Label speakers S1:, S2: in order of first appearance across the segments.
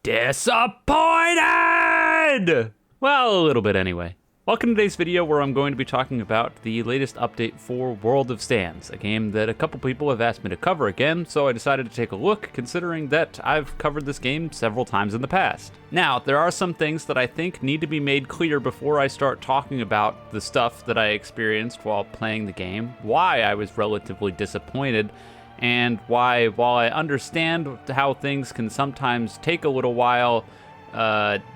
S1: Disappointed! Well, a little bit anyway. Welcome to today's video where I'm going to be talking about the latest update for World of Stands, a game that a couple people have asked me to cover again, so I decided to take a look, considering that I've covered this game several times in the past. Now, there are some things that I think need to be made clear before I start talking about the stuff that I experienced while playing the game, why I was relatively disappointed, and why, while I understand how things can sometimes take a little while,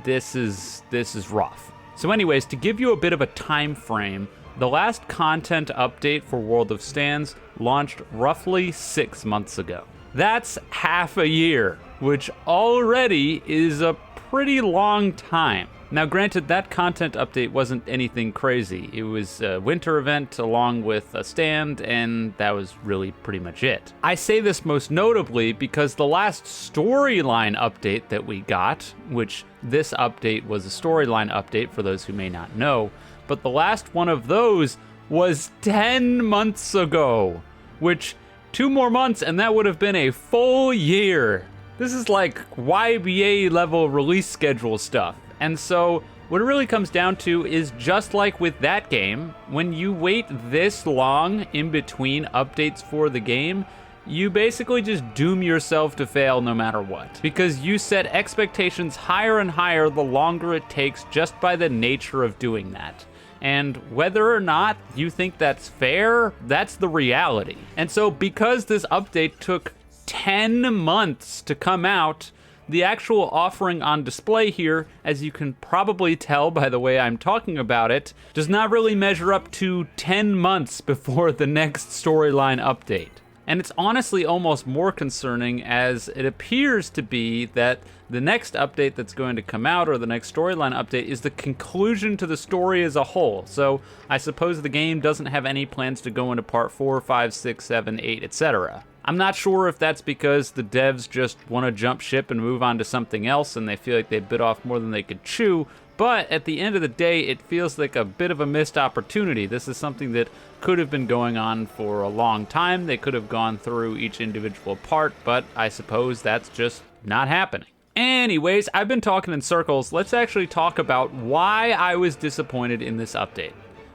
S1: this is rough. So anyways, to give you a bit of a time frame, the last content update for World of Stands launched roughly 6 months ago. That's half a year, which already is a pretty long time. Now granted, that content update wasn't anything crazy. It was a winter event along with a stand, and that was really pretty much it. I say this most notably because the last storyline update that we got, which this update was a storyline update for those who may not know, but the last one of those was 10 months ago, which 2 more months and that would have been a full year. This is like YBA level release schedule stuff. And so what it really comes down to is, just like with that game, when you wait this long in between updates for the game, you basically just doom yourself to fail no matter what. Because you set expectations higher and higher the longer it takes, just by the nature of doing that. And whether or not you think that's fair, that's the reality. And so because this update took 10 months to come out, the actual offering on display here, as you can probably tell by the way I'm talking about it, does not really measure up to 10 months before the next storyline update. And it's honestly almost more concerning, as it appears to be that the next update that's going to come out, or the next storyline update, is the conclusion to the story as a whole. So I suppose the game doesn't have any plans to go into part 4, 5, 6, 7, 8, etc. I'm not sure if that's because the devs just want to jump ship and move on to something else and they feel like they bit off more than they could chew, but at the end of the day, it feels like a bit of a missed opportunity. This is something that could have been going on for a long time. They could have gone through each individual part, but I suppose that's just not happening. Anyways, I've been talking in circles. Let's actually talk about why I was disappointed in this update.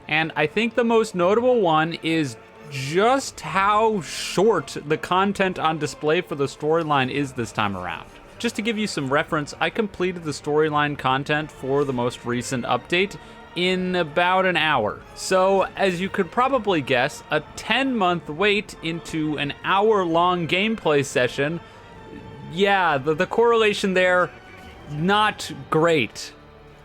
S1: And I think the most notable one is just how short the content on display for the storyline is this time around. Just to give you some reference, I completed the storyline content for the most recent update in about an hour. So, as you could probably guess, a 10-month wait into an hour-long gameplay session, yeah, the correlation there, not great.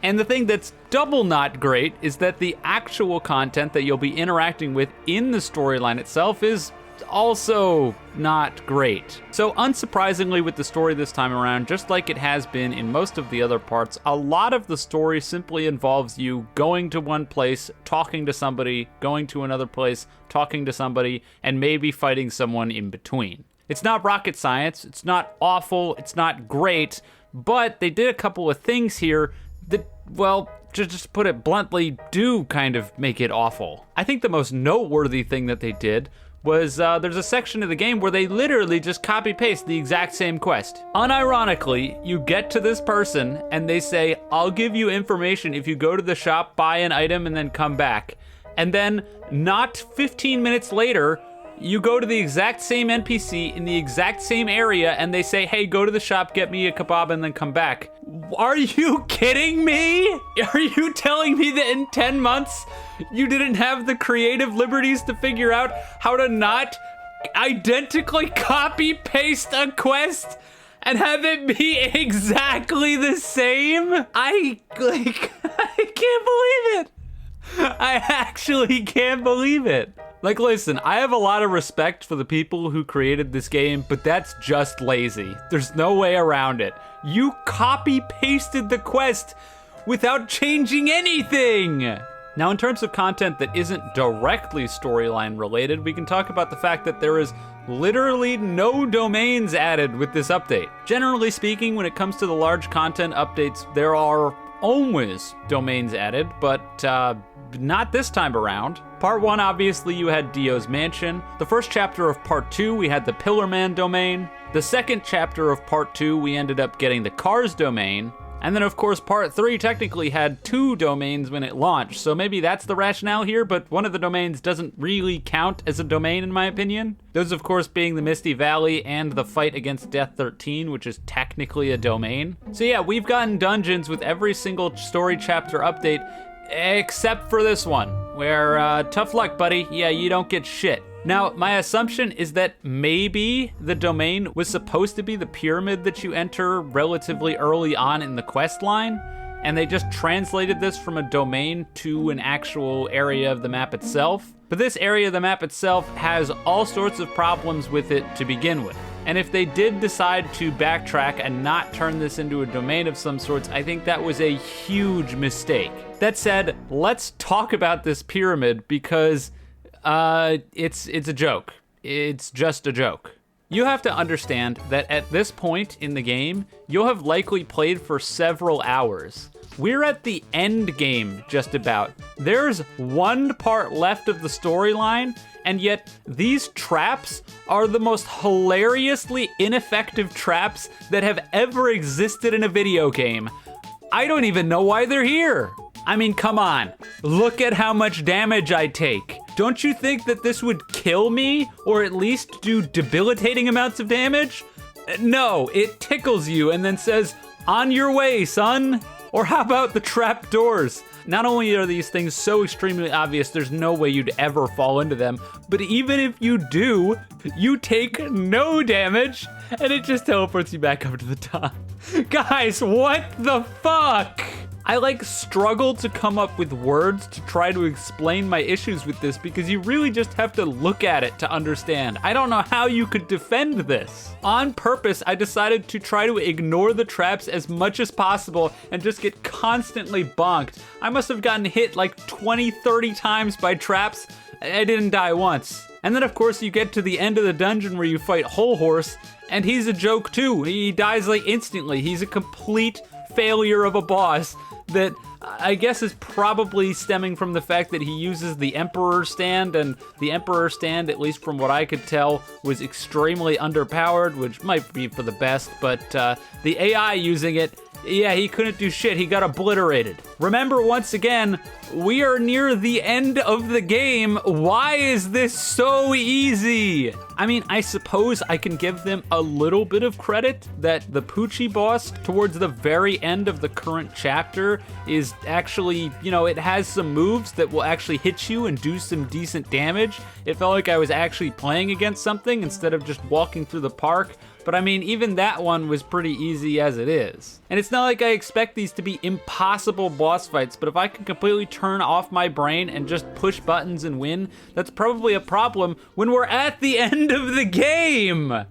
S1: And the thing that's double not great is that the actual content that you'll be interacting with in the storyline itself is also not great. So unsurprisingly with the story this time around, just like it has been in most of the other parts, a lot of the story simply involves you going to one place, talking to somebody, going to another place, talking to somebody, and maybe fighting someone in between. It's not rocket science, it's not awful, it's not great, but they did a couple of things here that, well, just put it bluntly, do kind of make it awful. I think the most noteworthy thing that they did was there's a section of the game where they literally just copy-paste the exact same quest. Unironically, you get to this person and they say, I'll give you information if you go to the shop, buy an item, and then come back. And then, not 15 minutes later, you go to the exact same NPC in the exact same area and they say, hey, go to the shop, get me a kebab, and then come back. Are you kidding me? Are you telling me that in 10 months you didn't have the creative liberties to figure out how to not identically copy paste a quest and have it be exactly the same? I can't believe it. I actually can't believe it. Like, listen, I have a lot of respect for the people who created this game, but that's just lazy. There's no way around it. You copy-pasted the quest without changing anything! Now, in terms of content that isn't directly storyline related, we can talk about the fact that there is literally no domains added with this update. Generally speaking, when it comes to the large content updates, there are always domains added, but not this time around. Part 1, obviously, you had Dio's Mansion. The first chapter of Part 2, we had the Pillar Man domain. The second chapter of Part 2, we ended up getting the Cars domain. And then, of course, Part 3 technically had 2 domains when it launched, so maybe that's the rationale here, but one of the domains doesn't really count as a domain, in my opinion. Those, of course, being the Misty Valley and the fight against Death 13, which is technically a domain. So yeah, we've gotten dungeons with every single story chapter update, except for this one, where, tough luck, buddy. Yeah, you don't get shit. Now, my assumption is that maybe the domain was supposed to be the pyramid that you enter relatively early on in the quest line, and they just translated this from a domain to an actual area of the map itself. But this area of the map itself has all sorts of problems with it to begin with. And if they did decide to backtrack and not turn this into a domain of some sorts, I think that was a huge mistake. That said, let's talk about this pyramid because it's a joke. It's just a joke. You have to understand that at this point in the game, you'll have likely played for several hours. We're at the end game, just about. There's one part left of the storyline, and yet these traps are the most hilariously ineffective traps that have ever existed in a video game. I don't even know why they're here. I mean, come on. Look at how much damage I take. Don't you think that this would kill me, or at least do debilitating amounts of damage? No, it tickles you and then says, "On your way, son." Or how about the trap doors? Not only are these things so extremely obvious, there's no way you'd ever fall into them, but even if you do, you take no damage, and it just teleports you back up to the top. Guys, what the fuck? I struggle to come up with words to try to explain my issues with this because you really just have to look at it to understand. I don't know how you could defend this. On purpose, I decided to try to ignore the traps as much as possible and just get constantly bonked. I must have gotten hit like 20, 30 times by traps. I didn't die once. And then of course you get to the end of the dungeon where you fight Whole Horse, and he's a joke too. He dies instantly. He's a complete failure of a boss that I guess is probably stemming from the fact that he uses the Emperor stand, and the Emperor stand, at least from what I could tell, was extremely underpowered, which might be for the best, but the AI using it, yeah, he couldn't do shit. He got obliterated. Remember, once again, we are near the end of the game. Why is this so easy? I mean, I suppose I can give them a little bit of credit that the Poochie boss towards the very end of the current chapter is actually, it has some moves that will actually hit you and do some decent damage. It felt like I was actually playing against something instead of just walking through the park. But I mean, even that one was pretty easy as it is. And it's not like I expect these to be impossible boss fights, but if I can completely turn off my brain and just push buttons and win, that's probably a problem when we're at the end of the game.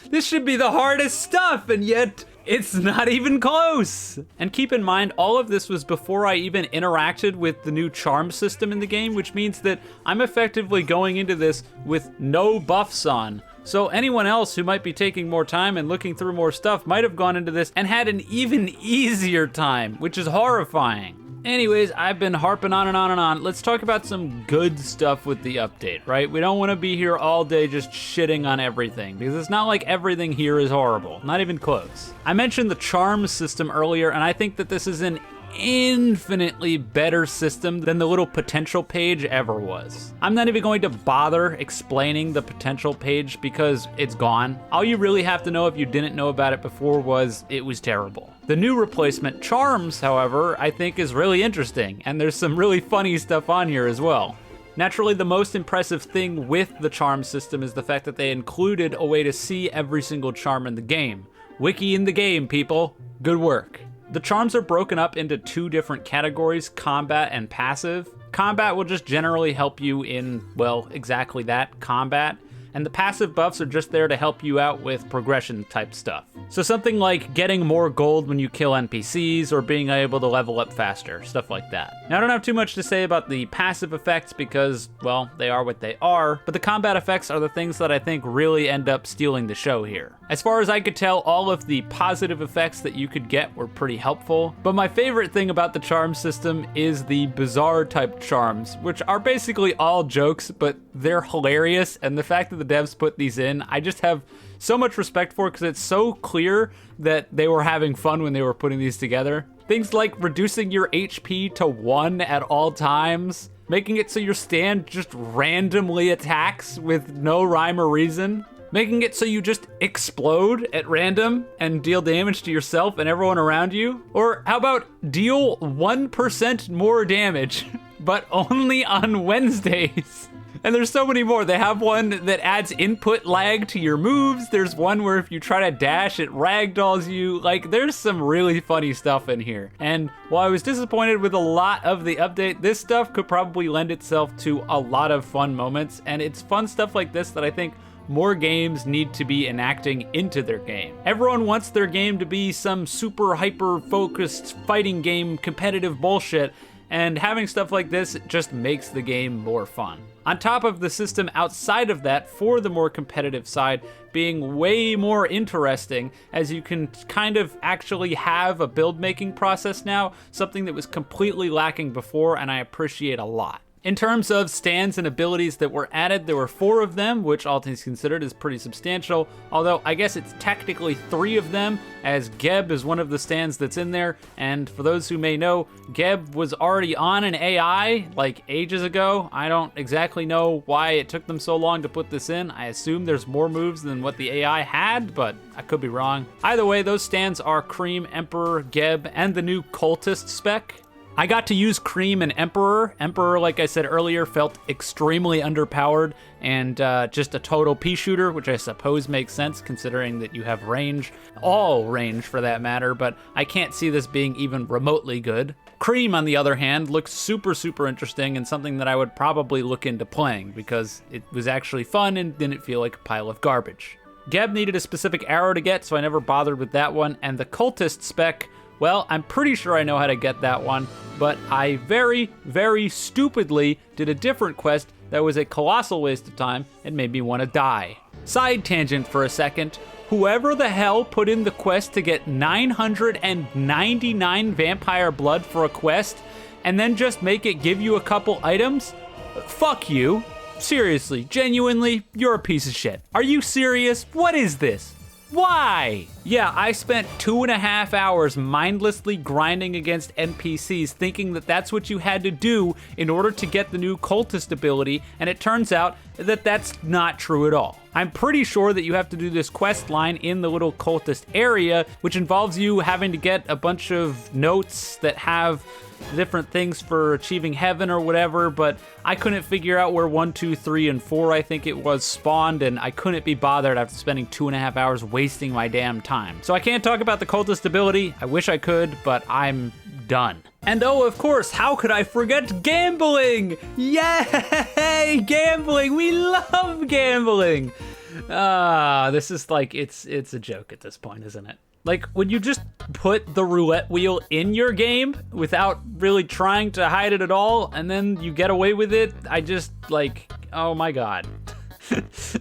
S1: This should be the hardest stuff, and yet it's not even close. And keep in mind, all of this was before I even interacted with the new charm system in the game, which means that I'm effectively going into this with no buffs on. So anyone else who might be taking more time and looking through more stuff might have gone into this and had an even easier time, which is horrifying. Anyways, I've been harping on and on and on. Let's talk about some good stuff with the update, right? We don't want to be here all day just shitting on everything, because it's not like everything here is horrible, not even close. I mentioned the charm system earlier, and I think that this is an infinitely better system than the little potential page ever was. I'm not even going to bother explaining the potential page because it's gone. All you really have to know if you didn't know about it before was it was terrible. The new replacement, Charms, however, I think is really interesting, and there's some really funny stuff on here as well. Naturally, the most impressive thing with the charm system is the fact that they included a way to see every single charm in the game. Wiki in the game, people. Good work. The charms are broken up into 2 different categories, combat and passive. Combat will just generally help you in, well, exactly that, combat. and the passive buffs are just there to help you out with progression type stuff. So something like getting more gold when you kill NPCs or being able to level up faster, stuff like that. Now, I don't have too much to say about the passive effects because, well, they are what they are, but the combat effects are the things that I think really end up stealing the show here. As far as I could tell, all of the positive effects that you could get were pretty helpful, but my favorite thing about the charm system is the bizarre type charms, which are basically all jokes, but they're hilarious, and the fact that the devs put these in, I just have so much respect for because it's so clear that they were having fun when they were putting these together. Things like reducing your HP to 1 at all times, making it so your stand just randomly attacks with no rhyme or reason, making it so you just explode at random and deal damage to yourself and everyone around you. Or how about deal 1% more damage, but only on Wednesdays? And there's so many more. They have one that adds input lag to your moves. There's one where if you try to dash, it ragdolls you. Like, there's some really funny stuff in here. And while I was disappointed with a lot of the update, this stuff could probably lend itself to a lot of fun moments. And it's fun stuff like this that I think more games need to be enacting into their game. Everyone wants their game to be some super hyper-focused fighting game competitive bullshit, and having stuff like this just makes the game more fun. On top of the system outside of that, for the more competitive side, being way more interesting, as you can kind of actually have a build making process now, something that was completely lacking before, and I appreciate a lot. In terms of stands and abilities that were added, there were 4 of them, which all things considered is pretty substantial, although I guess it's technically 3 of them, as Geb is one of the stands that's in there, and for those who may know, Geb was already on an AI, like ages ago. I don't exactly know why it took them so long to put this in. I assume there's more moves than what the AI had, but I could be wrong. Either way, those stands are Cream, Emperor, Geb, and the new Cultist spec. I got to use Cream and Emperor. Emperor, like I said earlier, felt extremely underpowered and just a total pea shooter, which I suppose makes sense considering that you have range, all range for that matter, but I can't see this being even remotely good. Cream, on the other hand, looks super, super interesting and something that I would probably look into playing because it was actually fun and didn't feel like a pile of garbage. Geb needed a specific arrow to get, so I never bothered with that one, and the Cultist spec, well, I'm pretty sure I know how to get that one, but I very, very stupidly did a different quest that was a colossal waste of time and made me want to die. Side tangent for a second, whoever the hell put in the quest to get 999 vampire blood for a quest and then just make it give you a couple items? Fuck you. Seriously, genuinely, you're a piece of shit. Are you serious? What is this? Why? Yeah, I spent 2.5 hours mindlessly grinding against NPCs thinking that that's what you had to do in order to get the new Cultist ability, and it turns out that that's not true at all. I'm pretty sure that you have to do this quest line in the little Cultist area, which involves you having to get a bunch of notes that have different things for achieving heaven or whatever, but I couldn't figure out where 1, 2, 3, and 4, I think it was, spawned, and I couldn't be bothered after spending 2.5 hours wasting my damn time. So I can't talk about the Cultist ability. I wish I could, but I'm done. And oh, of course, how could I forget gambling? Yay, gambling! We love gambling! This is like, it's a joke at this point, isn't it? Like, when you just put the roulette wheel in your game without really trying to hide it at all, and then you get away with it, I just, like, oh my god.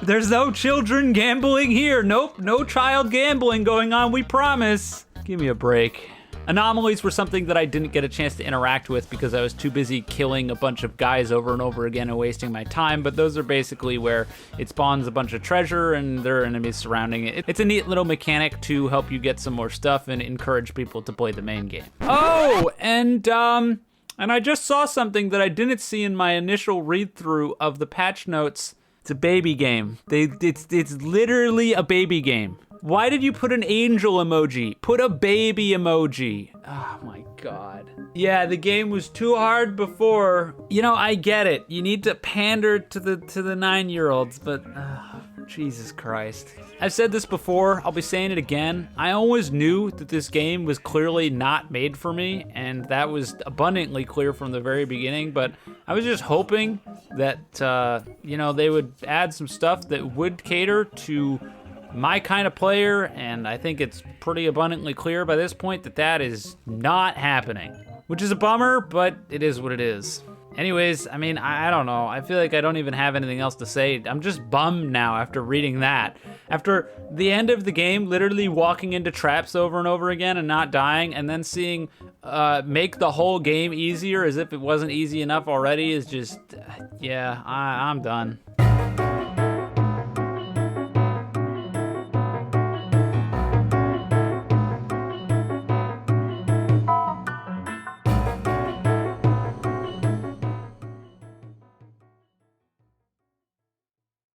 S1: There's no children gambling here. Nope, no child gambling going on, we promise. Give me a break. Anomalies were something that I didn't get a chance to interact with because I was too busy killing a bunch of guys over and over again and wasting my time, but those are basically where it spawns a bunch of treasure and there are enemies surrounding it. It's a neat little mechanic to help you get some more stuff and encourage people to play the main game. Oh, and I just saw something that I didn't see in my initial read-through of the patch notes. It's a baby game. It's literally a baby game. Why did you put an angel emoji? Put a baby emoji. Oh my god. Yeah, the game was too hard before. You know, I get it. You need to pander to the 9-year-olds, but Jesus Christ. I've said this before, I'll be saying it again. I always knew that this game was clearly not made for me, and that was abundantly clear from the very beginning, but I was just hoping that, you know, they would add some stuff that would cater to my kind of player, and I think it's pretty abundantly clear by this point that that is not happening, which is a bummer, but it is what it is. Anyways, I mean, I don't know. I feel like I don't even have anything else to say. I'm just bummed now after reading that. After the end of the game, literally walking into traps over and over again and not dying, and then seeing make the whole game easier as if it wasn't easy enough already is just, yeah, I'm done.